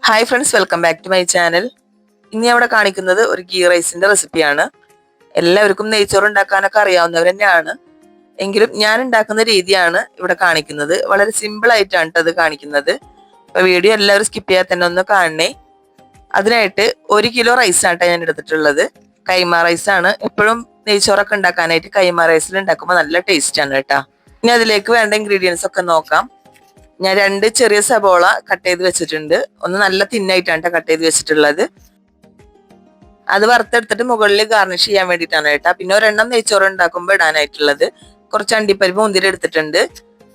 Hi friends, welcome back to my channel. ഇനി അവിടെ കാണിക്കുന്നത് ഒരു ഗീ റൈസിന്റെ റെസിപ്പിയാണ്. എല്ലാവർക്കും നെയ്ച്ചോറ് ഉണ്ടാക്കാനൊക്കെ അറിയാവുന്നവർ തന്നെയാണ്. എങ്കിലും ഞാൻ ഉണ്ടാക്കുന്ന രീതിയാണ് ഇവിടെ കാണിക്കുന്നത്. വളരെ സിമ്പിൾ ആയിട്ടാണ് അത് കാണിക്കുന്നത്. അപ്പൊ വീഡിയോ എല്ലാവരും സ്കിപ്പ് ചെയ്യാതെ തന്നെ ഒന്ന് കാണണേ. അതിനായിട്ട് 1 കിലോ റൈസാണ് ഞാൻ എടുത്തിട്ടുള്ളത്. കൈമ റൈസാണ്. എപ്പോഴും നെയ്ച്ചോറൊക്കെ ഉണ്ടാക്കാനായിട്ട് കൈമ റൈസിൽ ഉണ്ടാക്കുമ്പോൾ നല്ല ടേസ്റ്റ് ആണ് കേട്ടോ. ഇനി അതിലേക്ക് വേണ്ട ഇൻഗ്രീഡിയൻസ് ഒക്കെ നോക്കാം. ഞാൻ 2 ചെറിയ സബോള കട്ട് ചെയ്ത് വെച്ചിട്ടുണ്ട്. ഒന്ന് നല്ല തിന്നായിട്ടാണ് കട്ട് ചെയ്ത് വെച്ചിട്ടുള്ളത്. അത് വറുത്തെടുത്തിട്ട് മുകളിൽ ഗാർണിഷ് ചെയ്യാൻ വേണ്ടിയിട്ടാണ് കേട്ടോ. പിന്നെ ഒരെണ്ണം നെയ്ച്ചോറ് ഉണ്ടാക്കുമ്പോൾ ഇടാനായിട്ടുള്ളത്. കുറച്ച് അണ്ടിപ്പരിപ്പ് മുന്തിരി എടുത്തിട്ടുണ്ട്.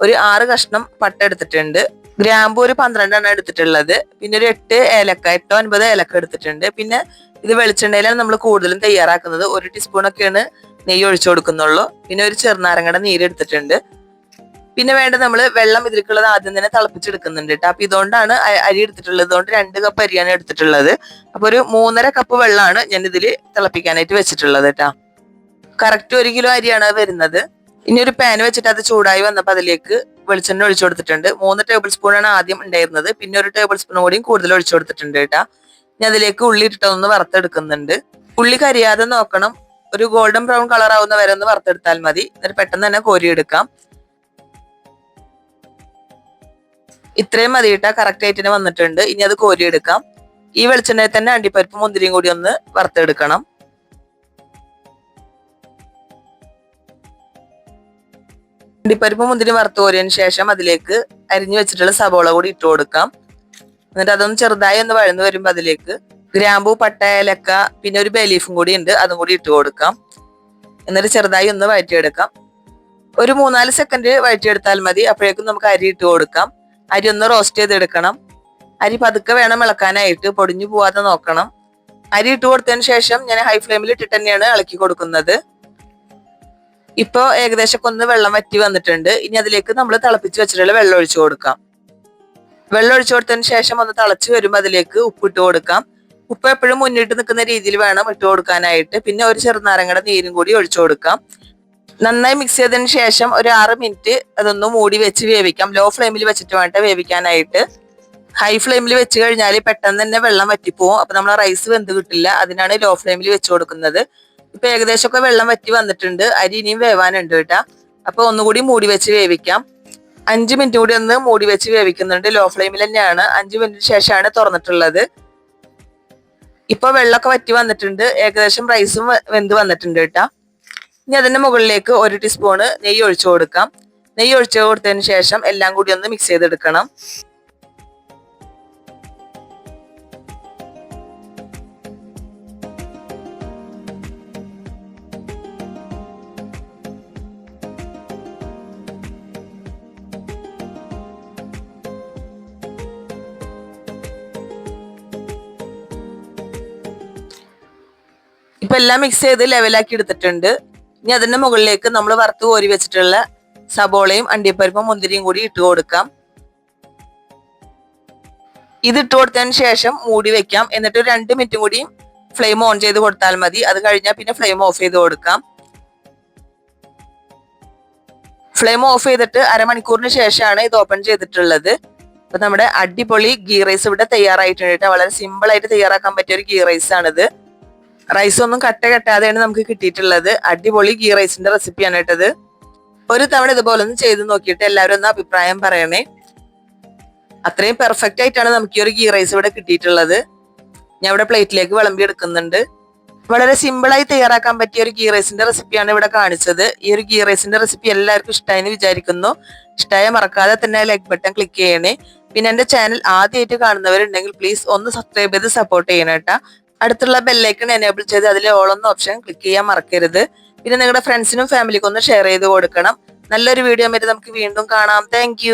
ഒരു 6 കഷ്ണം പട്ട എടുത്തിട്ടുണ്ട്. ഗ്രാമ്പൂ ഒരു 12 എണ്ണം എടുത്തിട്ടുള്ളത്. പിന്നെ ഒരു 8 ഏലക്ക, 8-9 ഏലക്ക എടുത്തിട്ടുണ്ട്. പിന്നെ ഇത് വെളിച്ചെണ്ണയിലാണ് നമ്മൾ കൂടുതലും തയ്യാറാക്കുന്നത്. 1 ടീസ്പൂണൊക്കെയാണ് നെയ്യ് ഒഴിച്ചു കൊടുക്കുന്നുള്ളൂ. പിന്നെ ഒരു ചെറുനാരങ്ങയുടെ നീര് എടുത്തിട്ടുണ്ട്. പിന്നെ വേണ്ട നമ്മൾ വെള്ളം ഇതിലേക്കുള്ളത് ആദ്യം തന്നെ തിളപ്പിച്ചെടുക്കുന്നുണ്ട് കേട്ടോ. അപ്പൊ ഇതുകൊണ്ടാണ് അരി എടുത്തിട്ടുള്ളത്. ഇതുകൊണ്ട് 2 കപ്പ് അരിയാണ് എടുത്തിട്ടുള്ളത്. അപ്പൊ ഒരു 3.5 കപ്പ് വെള്ളമാണ് ഞാൻ ഇതിൽ തിളപ്പിക്കാനായിട്ട് വെച്ചിട്ടുള്ളത് കേട്ടോ. കറക്റ്റ് 1 കിലോ അരിയാണ് വരുന്നത്. ഇനി ഒരു പാൻ വെച്ചിട്ട് അത് ചൂടായി വന്നപ്പോൾ അതിലേക്ക് വെളിച്ചെണ്ണ ഒഴിച്ചു കൊടുത്തിട്ടുണ്ട്. 3 ടേബിൾ സ്പൂണാണ് ആദ്യം ഉണ്ടായിരുന്നത്. പിന്നെ 1 ടേബിൾ സ്പൂൺ കൂടിയും കൂടുതൽ ഒഴിച്ചു കൊടുത്തിട്ടുണ്ട് കേട്ടോ. ഇനി അതിലേക്ക് ഉള്ളി ഇട്ടിട്ടൊന്ന് വറുത്തെടുക്കുന്നുണ്ട്. ഉള്ളി കരിയാതെ നോക്കണം. ഒരു ഗോൾഡൻ ബ്രൗൺ കളർ ആവുന്ന വരെ ഒന്ന് വറുത്തെടുത്താൽ മതി. എന്നിട്ട് പെട്ടെന്ന് തന്നെ കോരിയെടുക്കാം. ഇത്രയും മതി കേട്ടാ, കറക്റ്റ് ആയിട്ട് വന്നിട്ടുണ്ട്. ഇനി അത് കോരിയെടുക്കാം. ഈ വെളിച്ചെണ്ണയിൽ തന്നെ അണ്ടിപ്പരിപ്പ് മുന്തിരിയും കൂടി ഒന്ന് വറുത്തെടുക്കണം. അണ്ടിപ്പരിപ്പ് മുന്തിരി വറുത്ത് കോരിയതിന് ശേഷം അതിലേക്ക് അരിഞ്ഞു വെച്ചിട്ടുള്ള സബോള കൂടി ഇട്ട് കൊടുക്കാം. എന്നിട്ട് അതൊന്ന് ചെറുതായി ഒന്ന് വഴന്നു വരുമ്പോ അതിലേക്ക് ഗ്രാമ്പൂ, പട്ട, ഏലക്ക, പിന്നെ ഒരു ബേ ലീഫും കൂടി ഉണ്ട്, അതും കൂടി ഇട്ട് കൊടുക്കാം. എന്നിട്ട് ചെറുതായി ഒന്ന് വഴറ്റിയെടുക്കാം. ഒരു 3-4 സെക്കൻഡ് വഴറ്റിയെടുത്താൽ മതി. അപ്പോഴേക്കും നമുക്ക് അരി ഇട്ട് കൊടുക്കാം. അരി ഒന്ന് റോസ്റ്റ് ചെയ്തെടുക്കണം. അരി പതുക്കെ വേണം ഇളക്കാനായിട്ട്, പൊടിഞ്ഞു പോവാതെ നോക്കണം. അരി ഇട്ട് കൊടുത്തതിന് ശേഷം ഞാൻ ഹൈ ഫ്ലെയിമിൽ ഇട്ടിട്ട് തന്നെയാണ് ഇളക്കി കൊടുക്കുന്നത്. ഇപ്പൊ ഏകദേശം ഒന്ന് വെള്ളം വറ്റി വന്നിട്ടുണ്ട്. ഇനി അതിലേക്ക് നമ്മൾ തിളപ്പിച്ച് വെച്ചിട്ടുള്ള വെള്ളം ഒഴിച്ചു കൊടുക്കാം. വെള്ളം ഒഴിച്ചു കൊടുത്തതിന് ശേഷം ഒന്ന് തിളച്ച് വരുമ്പോൾ അതിലേക്ക് ഉപ്പ് ഇട്ട് കൊടുക്കാം. ഉപ്പ് എപ്പോഴും മുന്നിട്ട് നിൽക്കുന്ന രീതിയിൽ വേണം ഇട്ട് കൊടുക്കാനായിട്ട്. പിന്നെ ഒരു ചെറുനാരങ്ങയുടെ നീരും കൂടി ഒഴിച്ചു കൊടുക്കാം. നന്നായി മിക്സ് ചെയ്തതിന് ശേഷം ഒരു 6 മിനിറ്റ് അതൊന്ന് മൂടി വെച്ച് വേവിക്കാം. ലോ ഫ്ലെയിമിൽ വെച്ചിട്ട് വേണ്ട വേവിക്കാനായിട്ട്. ഹൈ ഫ്ലെയിമിൽ വെച്ച് കഴിഞ്ഞാൽ പെട്ടെന്ന് തന്നെ വെള്ളം വറ്റിപ്പോവും. അപ്പൊ നമ്മൾ റൈസ് വെന്ത് കിട്ടില്ല. അതിനാണ് ലോ ഫ്ലെയിമിൽ വെച്ച് കൊടുക്കുന്നത്. ഇപ്പൊ ഏകദേശം ഒക്കെ വെള്ളം വറ്റി വന്നിട്ടുണ്ട്. അരി ഇനിയും വേവാനുണ്ട് കേട്ടാ. അപ്പൊ ഒന്നുകൂടി മൂടി വെച്ച് വേവിക്കാം. 5 മിനിറ്റ് കൂടി ഒന്ന് മൂടി വെച്ച് വേവിക്കുന്നുണ്ട്. ലോ ഫ്ലെയിമിൽ തന്നെയാണ്. 5 മിനിറ്റിന് ശേഷമാണ് തുറന്നിട്ടുള്ളത്. ഇപ്പൊ വെള്ളമൊക്കെ വറ്റി വന്നിട്ടുണ്ട്. ഏകദേശം റൈസും വെന്ത് വന്നിട്ടുണ്ട് കേട്ടാ. ഇനി അതിന്റെ മുകളിലേക്ക് 1 ടീസ്പൂണ് നെയ്യ് ഒഴിച്ചു കൊടുക്കാം. നെയ്യ് ഒഴിച്ചു കൊടുത്തതിന് ശേഷം എല്ലാം കൂടി ഒന്ന് മിക്സ് ചെയ്തെടുക്കണം. ഇപ്പൊ എല്ലാം മിക്സ് ചെയ്ത് ലെവലാക്കി എടുത്തിട്ടുണ്ട്. ഇനി അതിന്റെ മുകളിലേക്ക് നമ്മൾ വറുത്ത് കോരി വെച്ചിട്ടുള്ള സബോളയും അണ്ടിപ്പരിപ്പും മുന്തിരിയും കൂടി ഇട്ട് കൊടുക്കാം. ഇത് ഇട്ട് കൊടുത്തതിന് ശേഷം മൂടി വെക്കാം. എന്നിട്ട് 2 മിനിറ്റ് കൂടി ഫ്ലെയിം ഓൺ ചെയ്ത് കൊടുത്താൽ മതി. അത് കഴിഞ്ഞാൽ പിന്നെ ഫ്ലെയിം ഓഫ് ചെയ്ത് കൊടുക്കാം. ഫ്ലെയിം ഓഫ് ചെയ്തിട്ട് അരമണിക്കൂറിന് ശേഷമാണ് ഇത് ഓപ്പൺ ചെയ്തിട്ടുള്ളത്. അപ്പൊ നമ്മുടെ അടിപൊളി ഗീ റൈസ് ഇവിടെ തയ്യാറായിട്ടുണ്ട്. വളരെ സിമ്പിൾ ആയിട്ട് തയ്യാറാക്കാൻ പറ്റിയ ഒരു ഗീ റൈസ് ആണിത്. റൈസ് ഒന്നും കെട്ടാതെയാണ് നമുക്ക് കിട്ടിയിട്ടുള്ളത്. അടിപൊളി ഗീ റൈസിന്റെ റെസിപ്പിയാണ് കേട്ടത്. ഒരു തവണ ഇതുപോലെ ഒന്ന് ചെയ്ത് നോക്കിയിട്ട് എല്ലാവരും ഒന്ന് അഭിപ്രായം പറയണേ. അത്രയും പെർഫെക്റ്റ് ആയിട്ടാണ് നമുക്ക് ഈ ഒരു ഗീ റൈസ് ഇവിടെ കിട്ടിയിട്ടുള്ളത്. ഞാൻ ഇവിടെ പ്ലേറ്റിലേക്ക് വിളമ്പി എടുക്കുന്നുണ്ട്. വളരെ സിമ്പിളായി തയ്യാറാക്കാൻ പറ്റിയ ഒരു ഗീ റൈസിന്റെ റെസിപ്പിയാണ് ഇവിടെ കാണിച്ചത്. ഈ ഒരു ഗീ റൈസിന്റെ റെസിപ്പി എല്ലാവർക്കും ഇഷ്ടമായെന്ന് വിചാരിക്കുന്നു. ഇഷ്ടമായ മറക്കാതെ തന്നെ ലൈക്ക് ബട്ടൺ ക്ലിക്ക് ചെയ്യണേ. പിന്നെ എന്റെ ചാനൽ ആദ്യമായിട്ട് കാണുന്നവരുണ്ടെങ്കിൽ പ്ലീസ് ഒന്ന് സബ്സ്ക്രൈബ് ചെയ്ത് സപ്പോർട്ട് ചെയ്യണം കേട്ടാ. അടുത്തുള്ള ബെല്ലൈക്കൺ എനേബിൾ ചെയ്ത് അതിലെ ഓൾ എന്ന ഓപ്ഷൻ ക്ലിക്ക് ചെയ്യാൻ മറക്കരുത്. പിന്നെ നിങ്ങളുടെ ഫ്രണ്ട്സിനും ഫാമിലിക്കും ഒന്ന് ഷെയർ ചെയ്ത് കൊടുക്കണം. നല്ലൊരു വീഡിയോ ആയിട്ട് നമുക്ക് വീണ്ടും കാണാം. താങ്ക്